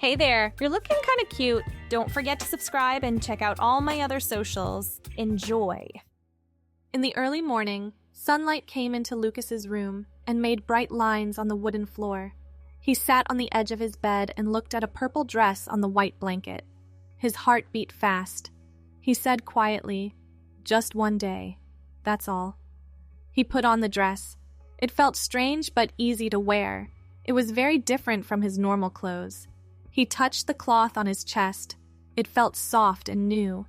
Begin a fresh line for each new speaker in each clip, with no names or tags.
Hey there, you're looking kind of cute. Don't forget to subscribe and check out all my other socials. Enjoy. In the early morning, sunlight came into Lucas's room and made bright lines on the wooden floor. He sat on the edge of his bed and looked at a purple dress on the white blanket. His heart beat fast. He said quietly, "Just one day. That's all." He put on the dress. It felt strange but easy to wear. It was very different from his normal clothes. He touched the cloth on his chest. It felt soft and new.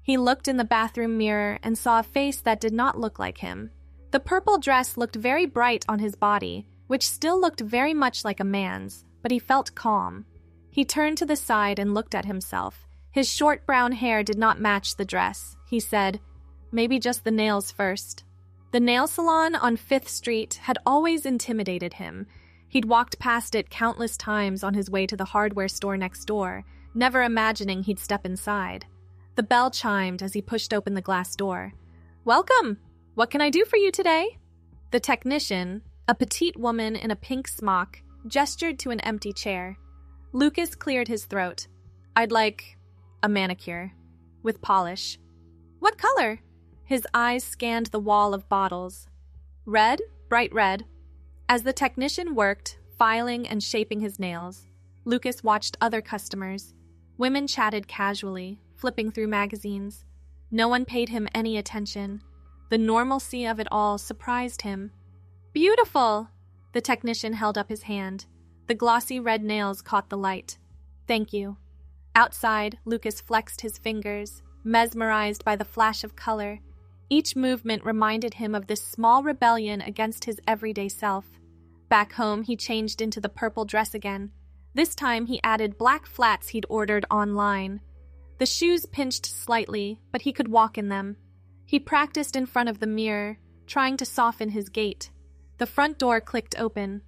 He looked in the bathroom mirror and saw a face that did not look like him. The purple dress looked very bright on his body, which still looked very much like a man's, but he felt calm. He turned to the side and looked at himself. His short brown hair did not match the dress. He said, "Maybe just the nails first." The nail salon on 5th Street had always intimidated him. He'd walked past it countless times on his way to the hardware store next door, never imagining he'd step inside. The bell chimed as he pushed open the glass door. "Welcome! What can I do for you today?" The technician, a petite woman in a pink smock, gestured to an empty chair. Lucas cleared his throat. "I'd like a manicure, with polish." "What color?" His eyes scanned the wall of bottles. "Red, bright red." As the technician worked, filing and shaping his nails, Lucas watched other customers. Women chatted casually, flipping through magazines. No one paid him any attention. The normalcy of it all surprised him. "Beautiful!" The technician held up his hand. The glossy red nails caught the light. "Thank you." Outside, Lucas flexed his fingers, mesmerized by the flash of color. Each movement reminded him of this small rebellion against his everyday self. Back home, he changed into the purple dress again. This time, he added black flats he'd ordered online. The shoes pinched slightly, but he could walk in them. He practiced in front of the mirror, trying to soften his gait. The front door clicked open.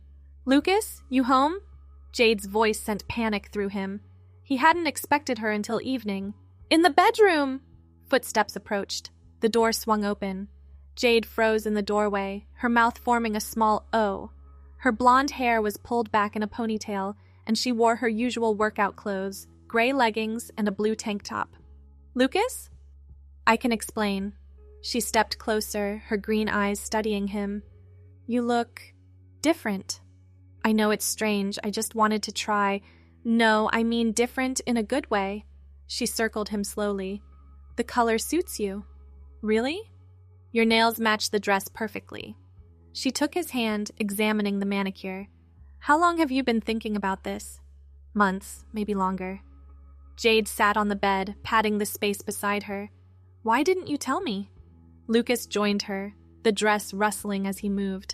"Lucas, you home?" Jade's voice sent panic through him. He hadn't expected her until evening. "In the bedroom!" Footsteps approached. The door swung open. Jade froze in the doorway, her mouth forming a small O. Her blonde hair was pulled back in a ponytail, and she wore her usual workout clothes, gray leggings and a blue tank top. "Lucas?" "I can explain." She stepped closer, her green eyes studying him. "You look different." "I know it's strange, I just wanted to try. No, I mean different in a good way." She circled him slowly. "The color suits you." "Really?" "Your nails match the dress perfectly." She took his hand, examining the manicure. "How long have you been thinking about this?" "Months, maybe longer." Jade sat on the bed, patting the space beside her. "Why didn't you tell me?" Lucas joined her, the dress rustling as he moved.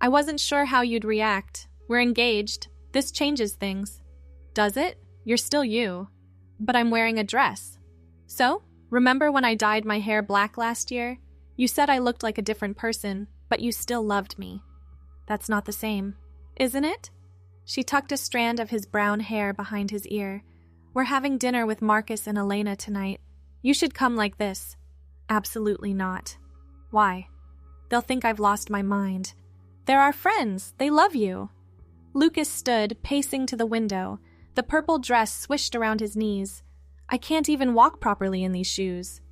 "I wasn't sure how you'd react. We're engaged. This changes things." "Does it? You're still you." "But I'm wearing a dress." "So? Remember when I dyed my hair black last year? You said I looked like a different person, but you still loved me." "That's not the same." "Isn't it?" She tucked a strand of his brown hair behind his ear. "We're having dinner with Marcus and Elena tonight. You should come like this." "Absolutely not." "Why?" "They'll think I've lost my mind." "They're our friends. They love you." Lucas stood, pacing to the window. The purple dress swished around his knees. "I can't even walk properly in these shoes."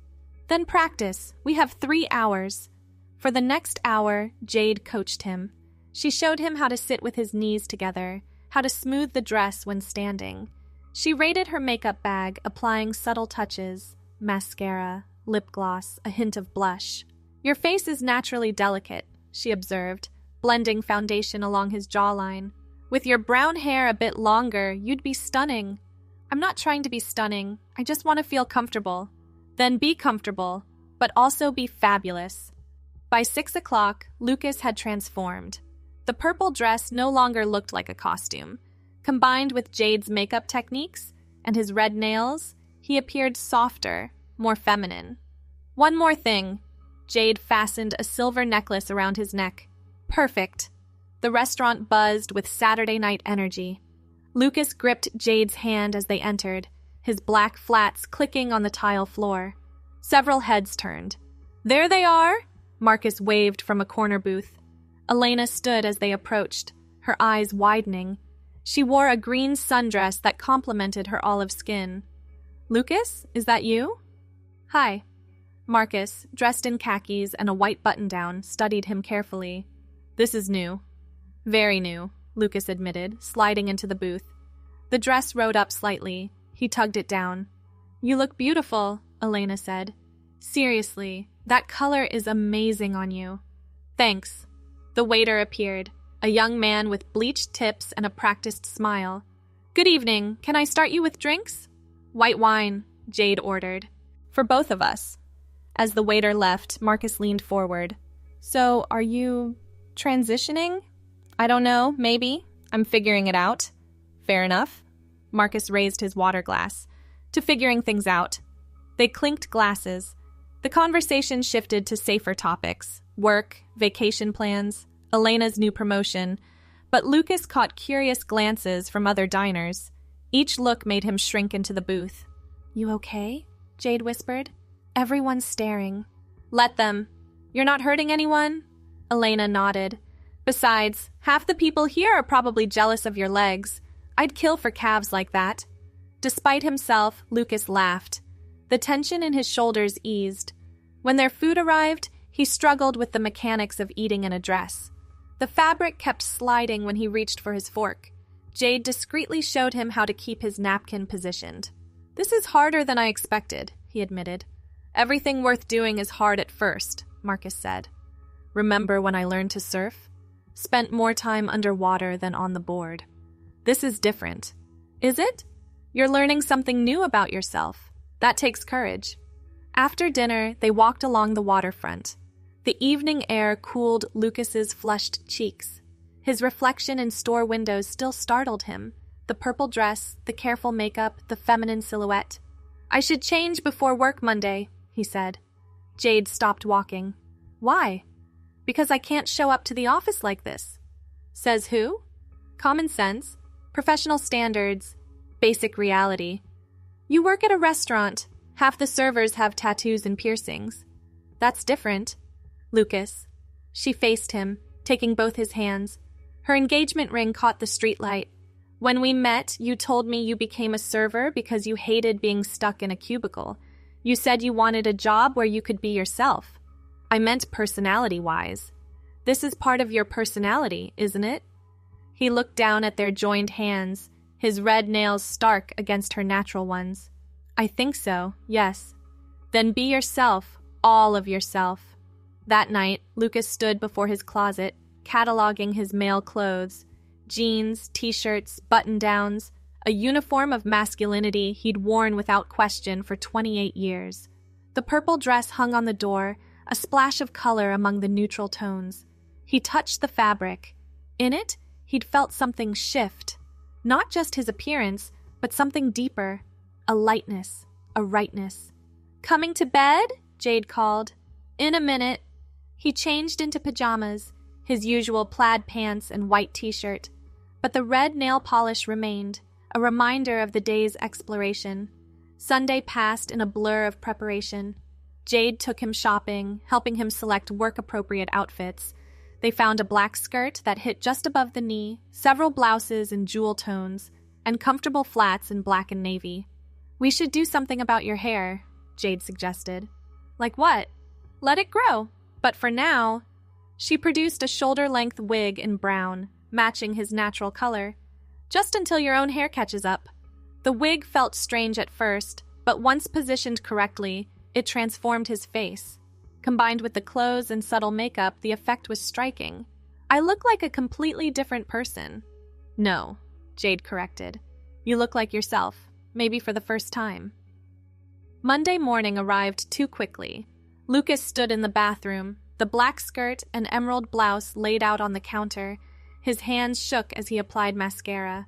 "Then practice. We have 3 hours." For the next hour, Jade coached him. She showed him how to sit with his knees together, how to smooth the dress when standing. She raided her makeup bag, applying subtle touches, mascara, lip gloss, a hint of blush. "Your face is naturally delicate," she observed, blending foundation along his jawline. "With your brown hair a bit longer, you'd be stunning." "I'm not trying to be stunning. I just want to feel comfortable." "Then be comfortable, but also be fabulous." By 6 o'clock, Lucas had transformed. The purple dress no longer looked like a costume. Combined with Jade's makeup techniques and his red nails, he appeared softer, more feminine. "One more thing." Jade fastened a silver necklace around his neck. "Perfect." The restaurant buzzed with Saturday night energy. Lucas gripped Jade's hand as they entered, his black flats clicking on the tile floor. Several heads turned. "There they are!" Marcus waved from a corner booth. Elena stood as they approached, her eyes widening. She wore a green sundress that complemented her olive skin. "Lucas, is that you?" "Hi." Marcus, dressed in khakis and a white button-down, studied him carefully. "This is new." "Very new," Lucas admitted, sliding into the booth. The dress rode up slightly. He tugged it down. "You look beautiful," Elena said. "Seriously, that color is amazing on you." "Thanks." The waiter appeared, a young man with bleached tips and a practiced smile. "Good evening. Can I start you with drinks?" "White wine," Jade ordered. "For both of us." As the waiter left, Marcus leaned forward. "So, are you transitioning?" "I don't know, maybe. I'm figuring it out." "Fair enough." Marcus raised his water glass. "To figuring things out." They clinked glasses. The conversation shifted to safer topics: work, vacation plans, Elena's new promotion, but Lucas caught curious glances from other diners. Each look made him shrink into the booth. "You okay?" Jade whispered. "Everyone's staring." "Let them. You're not hurting anyone?" Elena nodded. "Besides, half the people here are probably jealous of your legs. I'd kill for calves like that." Despite himself, Lucas laughed. The tension in his shoulders eased. When their food arrived, he struggled with the mechanics of eating in a dress. The fabric kept sliding when he reached for his fork. Jade discreetly showed him how to keep his napkin positioned. "This is harder than I expected," he admitted. "Everything worth doing is hard at first," Marcus said. "Remember when I learned to surf? Spent more time underwater than on the board. This is different." "Is it? You're learning something new about yourself. That takes courage." After dinner, they walked along the waterfront. The evening air cooled Lucas's flushed cheeks. His reflection in store windows still startled him. The purple dress, the careful makeup, the feminine silhouette. "I should change before work Monday," he said. Jade stopped walking. "Why?" "Because I can't show up to the office like this." "Says who?" "Common sense, professional standards, basic reality." "You work at a restaurant. Half the servers have tattoos and piercings." "That's different." "Lucas." She faced him, taking both his hands. Her engagement ring caught the streetlight. "When we met, you told me you became a server because you hated being stuck in a cubicle. You said you wanted a job where you could be yourself." "I meant personality-wise." "This is part of your personality, isn't it?" He looked down at their joined hands, his red nails stark against her natural ones. "I think so, yes." "Then be yourself, all of yourself." That night, Lucas stood before his closet, cataloging his male clothes. Jeans, t-shirts, button-downs, a uniform of masculinity he'd worn without question for 28 years. The purple dress hung on the door, a splash of color among the neutral tones. He touched the fabric. In it, he'd felt something shift. Not just his appearance, but something deeper. A lightness, a rightness. "Coming to bed?" Jade called. "In a minute." He changed into pajamas, his usual plaid pants and white t-shirt. But the red nail polish remained, a reminder of the day's exploration. Sunday passed in a blur of preparation. Jade took him shopping, helping him select work-appropriate outfits. They found a black skirt that hit just above the knee, several blouses in jewel tones, and comfortable flats in black and navy. "We should do something about your hair," Jade suggested. "Like what?" "Let it grow. But for now..." She produced a shoulder-length wig in brown, matching his natural color. "Just until your own hair catches up." The wig felt strange at first, but once positioned correctly, it transformed his face. Combined with the clothes and subtle makeup, the effect was striking. "I look like a completely different person." "No," Jade corrected. "You look like yourself, maybe for the first time." Monday morning arrived too quickly. Lucas stood in the bathroom, the black skirt and emerald blouse laid out on the counter. His hands shook as he applied mascara.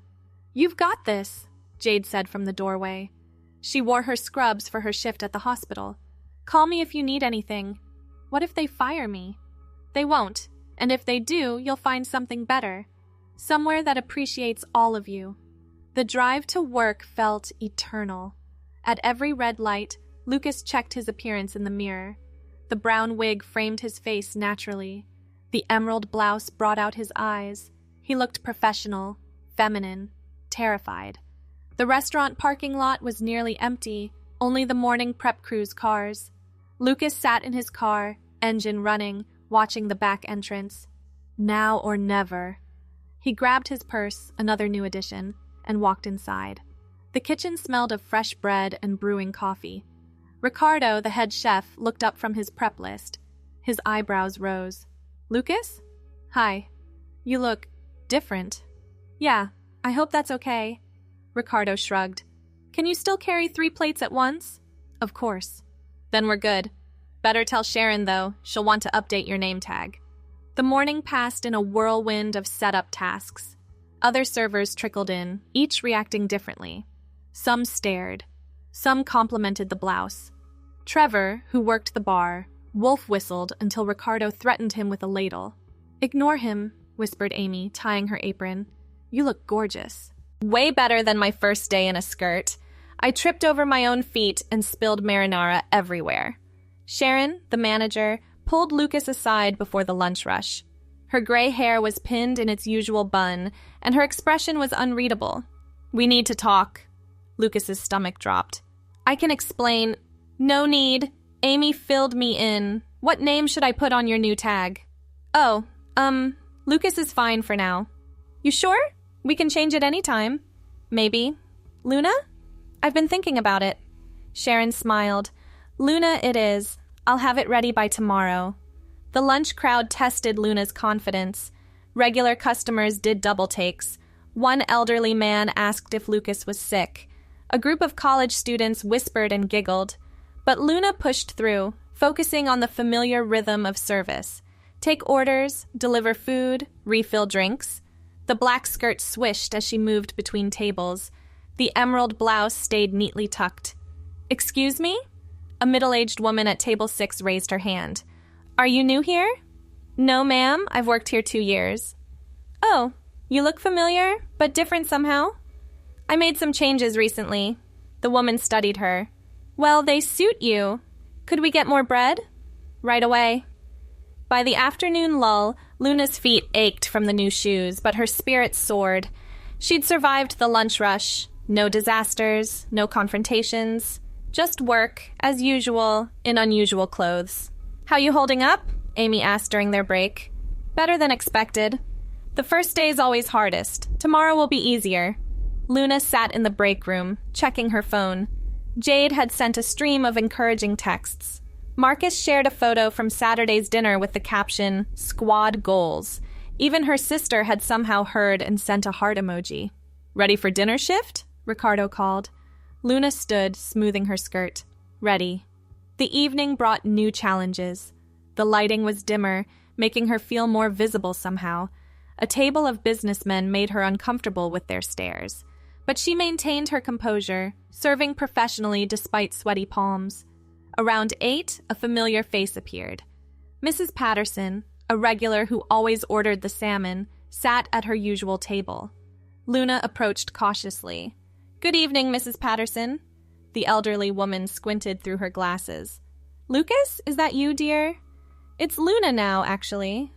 "You've got this," Jade said from the doorway. She wore her scrubs for her shift at the hospital. "Call me if you need anything." "What if they fire me?" "They won't, and if they do, you'll find something better. Somewhere that appreciates all of you." The drive to work felt eternal. At every red light, Lucas checked his appearance in the mirror. The brown wig framed his face naturally. The emerald blouse brought out his eyes. He looked professional, feminine, terrified. The restaurant parking lot was nearly empty, only the morning prep crew's cars. Lucas sat in his car, engine running, watching the back entrance. Now or never. He grabbed his purse, another new addition, and walked inside. The kitchen smelled of fresh bread and brewing coffee. Ricardo, the head chef, looked up from his prep list. His eyebrows rose. "Lucas? Hi. You look different." "Yeah, I hope that's okay." Ricardo shrugged. "Can you still carry 3 plates at once?" "Of course." "Then we're good. Better tell Sharon, though. She'll want to update your name tag." The morning passed in a whirlwind of setup tasks. Other servers trickled in, each reacting differently. Some stared. Some complimented the blouse. Trevor, who worked the bar, wolf whistled until Ricardo threatened him with a ladle. "Ignore him," whispered Amy, tying her apron. "You look gorgeous." "Way better than my first day in a skirt. I tripped over my own feet and spilled marinara everywhere." Sharon, the manager, pulled Lucas aside before the lunch rush. Her gray hair was pinned in its usual bun, and her expression was unreadable. "We need to talk." Lucas's stomach dropped. "I can explain." "No need. Amy filled me in. What name should I put on your new tag?" "Oh, Lucas is fine for now." "You sure? We can change it anytime." "Maybe. Luna?" "I've been thinking about it." Sharon smiled. "Luna it is. I'll have it ready by tomorrow." The lunch crowd tested Luna's confidence. Regular customers did double takes. One elderly man asked if Lucas was sick. A group of college students whispered and giggled. But Luna pushed through, focusing on the familiar rhythm of service. Take orders, deliver food, refill drinks. The black skirt swished as she moved between tables. The emerald blouse stayed neatly tucked. "Excuse me?" A middle-aged woman at table 6 raised her hand. "Are you new here?" "No, ma'am. I've worked here 2 years." "Oh, you look familiar, but different somehow." "I made some changes recently." The woman studied her. "Well, they suit you. Could we get more bread?" "Right away." By the afternoon lull, Luna's feet ached from the new shoes, but her spirits soared. She'd survived the lunch rush. No disasters, no confrontations. Just work, as usual, in unusual clothes. "How you holding up?" Amy asked during their break. "Better than expected. The first day's always hardest. Tomorrow will be easier." Luna sat in the break room, checking her phone. Jade had sent a stream of encouraging texts. Marcus shared a photo from Saturday's dinner with the caption, "Squad Goals." Even her sister had somehow heard and sent a heart emoji. "Ready for dinner shift?" Ricardo called. Luna stood, smoothing her skirt. Ready. The evening brought new challenges. The lighting was dimmer, making her feel more visible somehow. A table of businessmen made her uncomfortable with their stares. But she maintained her composure, serving professionally despite sweaty palms. Around 8, a familiar face appeared. Mrs. Patterson, a regular who always ordered the salmon, sat at her usual table. Luna approached cautiously. "Good evening, Mrs. Patterson." The elderly woman squinted through her glasses. "Lucas, is that you, dear?" "It's Luna now, actually."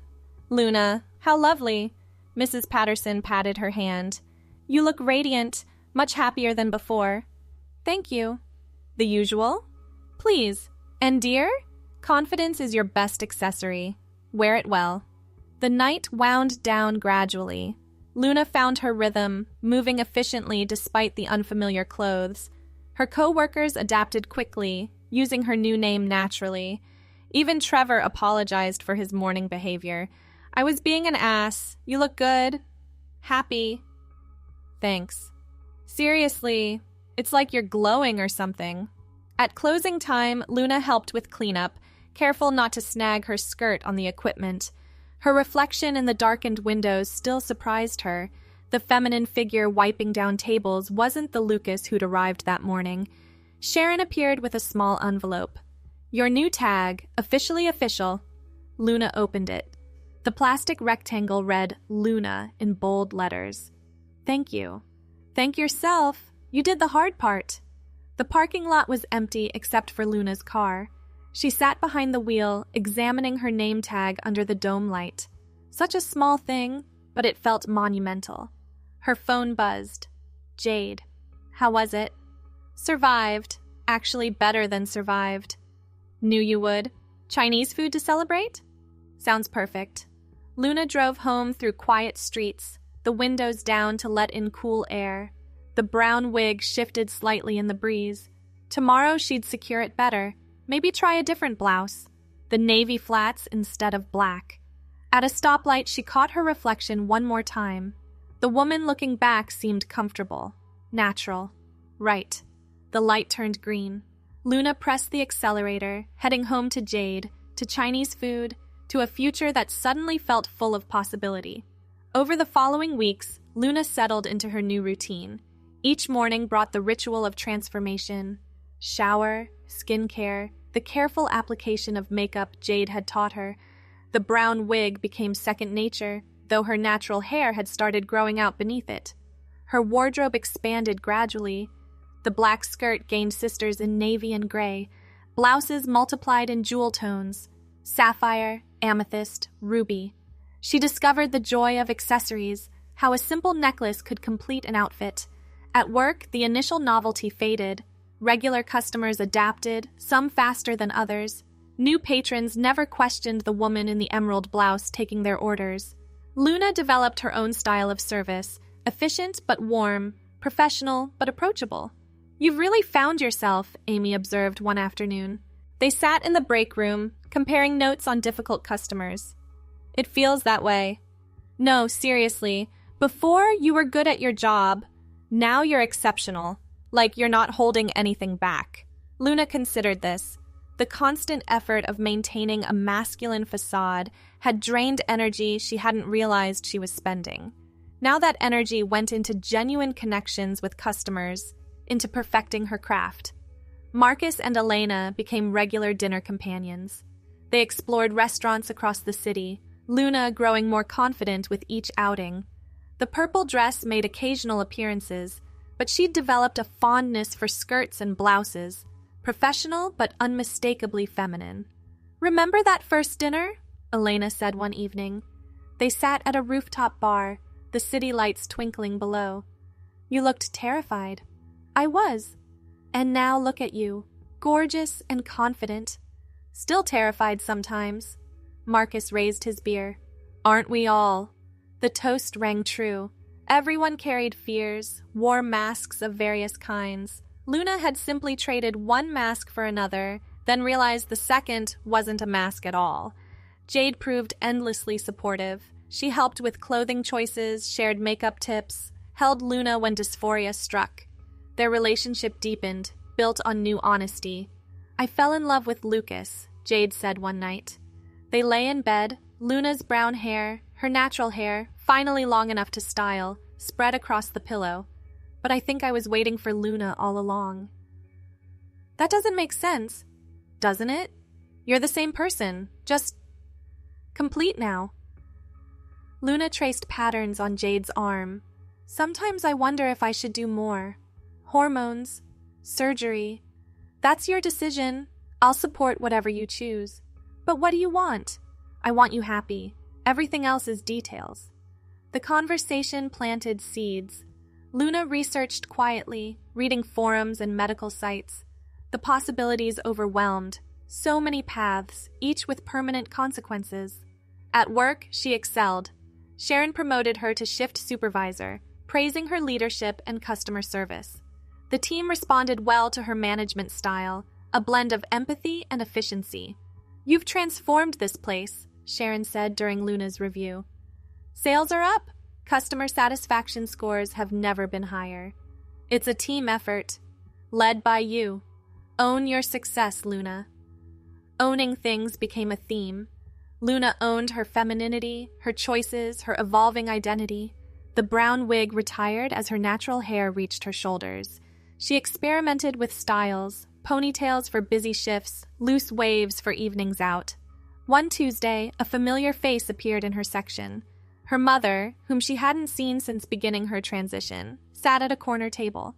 "Luna, how lovely." Mrs. Patterson patted her hand. "You look radiant, much happier than before." "Thank you." "The usual?" "Please. And dear, confidence is your best accessory. Wear it well." The night wound down gradually. Luna found her rhythm, moving efficiently despite the unfamiliar clothes. Her co-workers adapted quickly, using her new name naturally. Even Trevor apologized for his morning behavior. "I was being an ass. You look good. Happy." "Thanks." "Seriously, it's like you're glowing or something." At closing time, Luna helped with cleanup, careful not to snag her skirt on the equipment. Her reflection in the darkened windows still surprised her. The feminine figure wiping down tables wasn't the Lucas who'd arrived that morning. Sharon appeared with a small envelope. "Your new tag, officially official." Luna opened it. The plastic rectangle read Luna in bold letters. "Thank you." "Thank yourself. You did the hard part." The parking lot was empty except for Luna's car. She sat behind the wheel, examining her name tag under the dome light. Such a small thing, but it felt monumental. Her phone buzzed. Jade. How was it? Survived. Actually better than survived. Knew you would. Chinese food to celebrate? Sounds perfect. Luna drove home through quiet streets, the windows down to let in cool air. The brown wig shifted slightly in the breeze. Tomorrow she'd secure it better. Maybe try a different blouse. The navy flats instead of black. At a stoplight, she caught her reflection one more time. The woman looking back seemed comfortable. Natural. Right. The light turned green. Luna pressed the accelerator, heading home to Jade, to Chinese food, to a future that suddenly felt full of possibility. Over the following weeks, Luna settled into her new routine. Each morning brought the ritual of transformation. Shower, skincare, the careful application of makeup Jade had taught her. The brown wig became second nature, though her natural hair had started growing out beneath it. Her wardrobe expanded gradually. The black skirt gained sisters in navy and gray. Blouses multiplied in jewel tones. Sapphire, amethyst, ruby. She discovered the joy of accessories, how a simple necklace could complete an outfit. At work, the initial novelty faded. Regular customers adapted, some faster than others. New patrons never questioned the woman in the emerald blouse taking their orders. Luna developed her own style of service, efficient but warm, professional but approachable. You've really found yourself, Amy observed one afternoon. They sat in the break room, comparing notes on difficult customers. It feels that way. No, seriously, before you were good at your job, now you're exceptional, like you're not holding anything back. Luna considered this. The constant effort of maintaining a masculine facade had drained energy she hadn't realized she was spending. Now that energy went into genuine connections with customers, into perfecting her craft. Marcus and Elena became regular dinner companions. They explored restaurants across the city, Luna growing more confident with each outing. The purple dress made occasional appearances, but she'd developed a fondness for skirts and blouses, professional but unmistakably feminine. Remember that first dinner? Elena said one evening. They sat at a rooftop bar, the city lights twinkling below. You looked terrified. I was. And now look at you, gorgeous and confident. Still terrified sometimes. Marcus raised his beer. Aren't we all? The toast rang true. Everyone carried fears, wore masks of various kinds. Luna had simply traded one mask for another, then realized the second wasn't a mask at all. Jade proved endlessly supportive. She helped with clothing choices, shared makeup tips, held Luna when dysphoria struck. Their relationship deepened, built on new honesty. I fell in love with Lucas, Jade said one night. They lay in bed, Luna's brown hair, her natural hair, finally long enough to style, spread across the pillow. But I think I was waiting for Luna all along. That doesn't make sense, doesn't it? You're the same person, just complete now. Luna traced patterns on Jade's arm. Sometimes I wonder if I should do more. Hormones, surgery. That's your decision. I'll support whatever you choose. But what do you want? I want you happy. Everything else is details. The conversation planted seeds. Luna researched quietly, reading forums and medical sites. The possibilities overwhelmed. So many paths, each with permanent consequences. At work, she excelled. Sharon promoted her to shift supervisor, praising her leadership and customer service. The team responded well to her management style, a blend of empathy and efficiency. You've transformed this place, Sharon said during Luna's review. Sales are up. Customer satisfaction scores have never been higher. It's a team effort, led by you. Own your success, Luna. Owning things became a theme. Luna owned her femininity, her choices, her evolving identity. The brown wig retired as her natural hair reached her shoulders. She experimented with styles, ponytails for busy shifts, loose waves for evenings out. One Tuesday, a familiar face appeared in her section. Her mother, whom she hadn't seen since beginning her transition, sat at a corner table.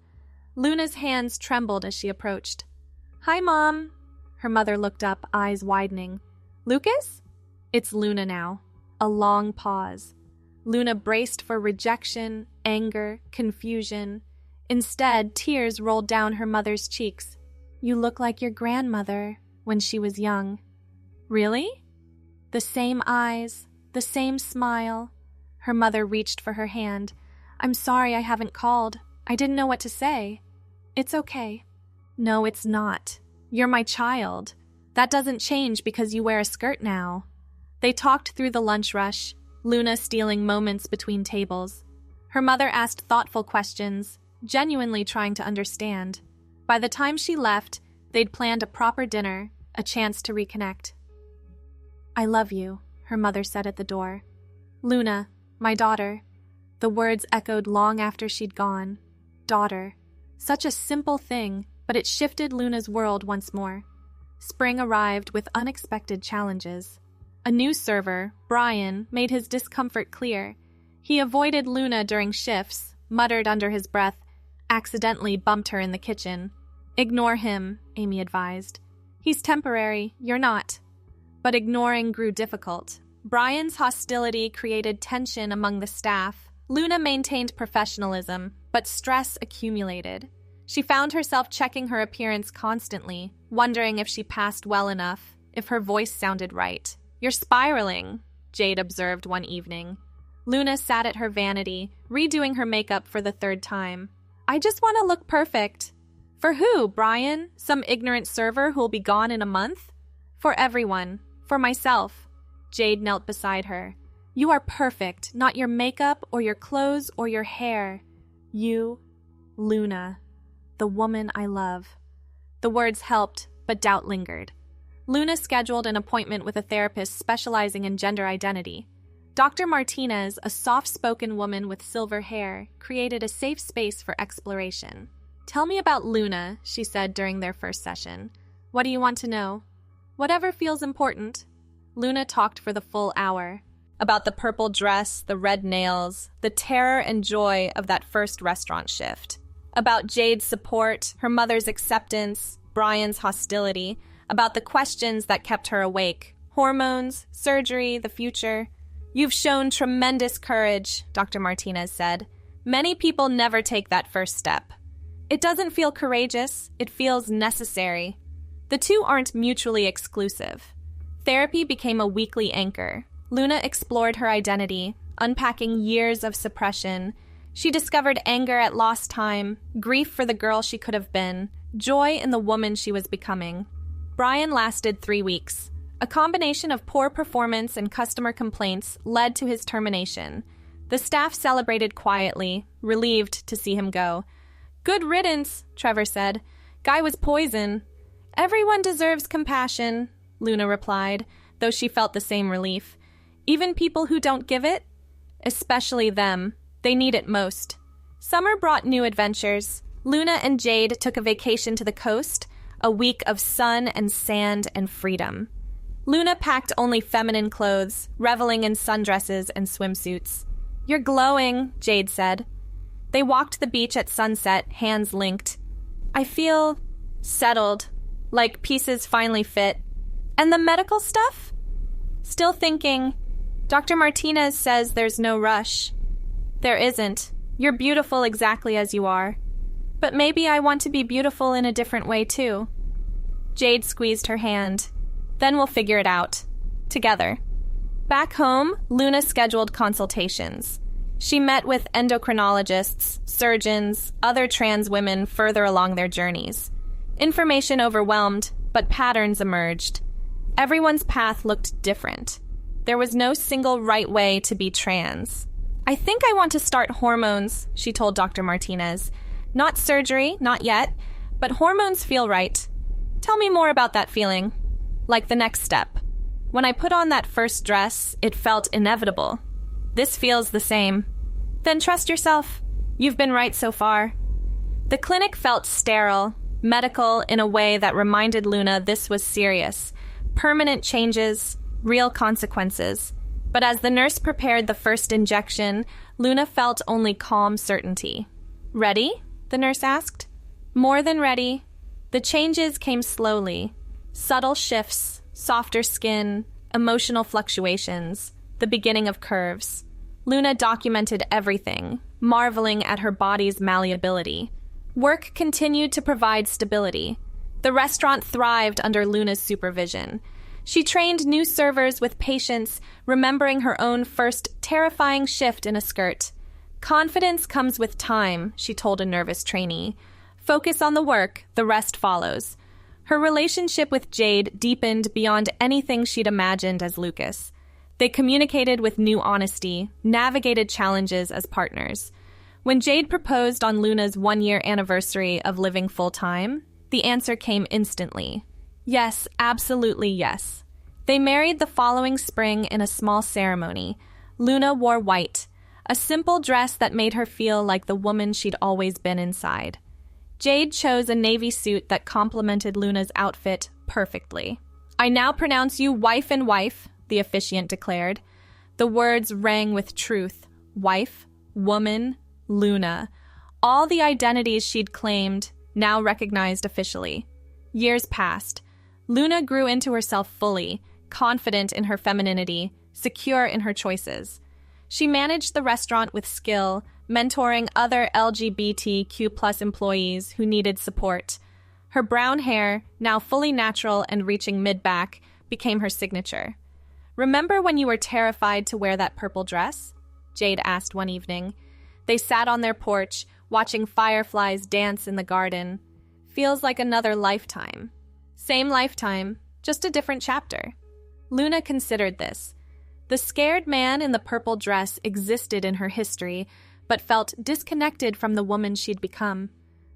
Luna's hands trembled as she approached. Hi, Mom. Her mother looked up, eyes widening. Lucas? It's Luna now. A long pause. Luna braced for rejection, anger, confusion. Instead, tears rolled down her mother's cheeks. "You look like your grandmother when she was young." "Really?" The same eyes, the same smile. Her mother reached for her hand. "I'm sorry I haven't called. I didn't know what to say." "It's okay." "No, it's not. You're my child. That doesn't change because you wear a skirt now." They talked through the lunch rush, Luna stealing moments between tables. Her mother asked thoughtful questions, genuinely trying to understand. By the time she left, they'd planned a proper dinner, a chance to reconnect. "I love you," her mother said at the door. "Luna, my daughter." The words echoed long after she'd gone. Daughter. Such a simple thing, but it shifted Luna's world once more. Spring arrived with unexpected challenges. A new server, Brian, made his discomfort clear. He avoided Luna during shifts, muttered under his breath, accidentally bumped her in the kitchen. "Ignore him," Amy advised. "He's temporary, you're not." But ignoring grew difficult. Brian's hostility created tension among the staff. Luna maintained professionalism, but stress accumulated. She found herself checking her appearance constantly, wondering if she passed well enough, if her voice sounded right. "You're spiraling," Jade observed one evening. Luna sat at her vanity, redoing her makeup for the third time. "I just want to look perfect." "For who, Brian? Some ignorant server who'll be gone in a month?" "For everyone. For myself." Jade knelt beside her. "You are perfect, not your makeup or your clothes or your hair. You, Luna, the woman I love." The words helped, but doubt lingered. Luna scheduled an appointment with a therapist specializing in gender identity. Dr. Martinez, a soft-spoken woman with silver hair, created a safe space for exploration. "Tell me about Luna," she said during their first session. "What do you want to know?" "Whatever feels important." Luna talked for the full hour. About the purple dress, the red nails, the terror and joy of that first restaurant shift. About Jade's support, her mother's acceptance, Brian's hostility. About the questions that kept her awake. Hormones, surgery, the future. "You've shown tremendous courage," Dr. Martinez said. "Many people never take that first step." "It doesn't feel courageous, it feels necessary." The two aren't mutually exclusive. Therapy became a weekly anchor. Luna explored her identity, unpacking years of suppression. She discovered anger at lost time, grief for the girl she could have been, joy in the woman she was becoming. Brian lasted 3 weeks. A combination of poor performance and customer complaints led to his termination. The staff celebrated quietly, relieved to see him go. "Good riddance," Trevor said. "Guy was poison." "Everyone deserves compassion," Luna replied, though she felt the same relief. "Even people who don't give it? Especially them. They need it most." Summer brought new adventures. Luna and Jade took a vacation to the coast, a week of sun and sand and freedom. Luna packed only feminine clothes, reveling in sundresses and swimsuits. "You're glowing," Jade said. They walked the beach at sunset, hands linked. "I feel settled, like pieces finally fit." "And the medical stuff?" "Still thinking. Dr. Martinez says there's no rush." "There isn't. You're beautiful exactly as you are. But maybe I want to be beautiful in a different way, too." Jade squeezed her hand. "Then we'll figure it out. Together." Back home, Luna scheduled consultations. She met with endocrinologists, surgeons, other trans women further along their journeys. Information overwhelmed, but patterns emerged. Everyone's path looked different. There was no single right way to be trans. "I think I want to start hormones," she told Dr. Martinez. "Not surgery, not yet, but hormones feel right." "Tell me more about that feeling." "Like the next step. When I put on that first dress, it felt inevitable. This feels the same." "Then trust yourself. You've been right so far." The clinic felt sterile, medical in a way that reminded Luna this was serious. Permanent changes, real consequences. But as the nurse prepared the first injection, Luna felt only calm certainty. "Ready?" the nurse asked. More than ready. The changes came slowly. Subtle shifts, softer skin, emotional fluctuations, the beginning of curves. Luna documented everything. marveling at her body's malleability. Work continued to provide stability. The restaurant thrived under Luna's supervision. She trained new servers with patience, remembering her own first terrifying shift in a skirt. "Confidence comes with time," she told a nervous trainee. "Focus on the work, the rest follows." Her relationship with Jade deepened beyond anything she'd imagined as Lucas. They communicated with new honesty, navigated challenges as partners. When Jade proposed on Luna's 1-year anniversary of living full-time, the answer came instantly. Yes, absolutely yes. They married the following spring in a small ceremony. Luna wore white, a simple dress that made her feel like the woman she'd always been inside. Jade chose a navy suit that complemented Luna's outfit perfectly. "I now pronounce you wife and wife," the officiant declared. The words rang with truth. Wife, woman, Luna. All the identities she'd claimed, now recognized officially. Years passed. Luna grew into herself fully, confident in her femininity, secure in her choices. She managed the restaurant with skill, mentoring other LGBTQ+ employees who needed support. Her brown hair, now fully natural and reaching mid-back, became her signature. "Remember when you were terrified to wear that purple dress?" Jade asked one evening. They sat on their porch, watching fireflies dance in the garden. "Feels like another lifetime." Same lifetime, just a different chapter. Luna considered this. The scared man in the purple dress existed in her history, but felt disconnected from the woman she'd become.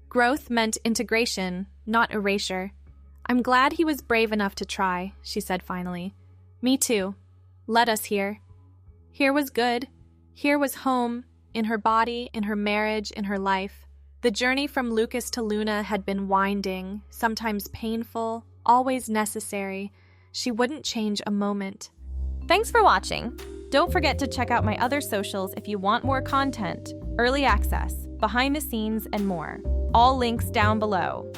Growth meant integration, not erasure. "I'm glad he was brave enough to try," she said finally. "Me too. Let us here." Here was good. Here was home, in her body, in her marriage, in her life. The journey from Lucas to Luna had been winding, sometimes painful, always necessary. She wouldn't change a moment. Thanks for watching. Don't forget to check out my other socials if you want more content, early access, behind the scenes, and more. All links down below.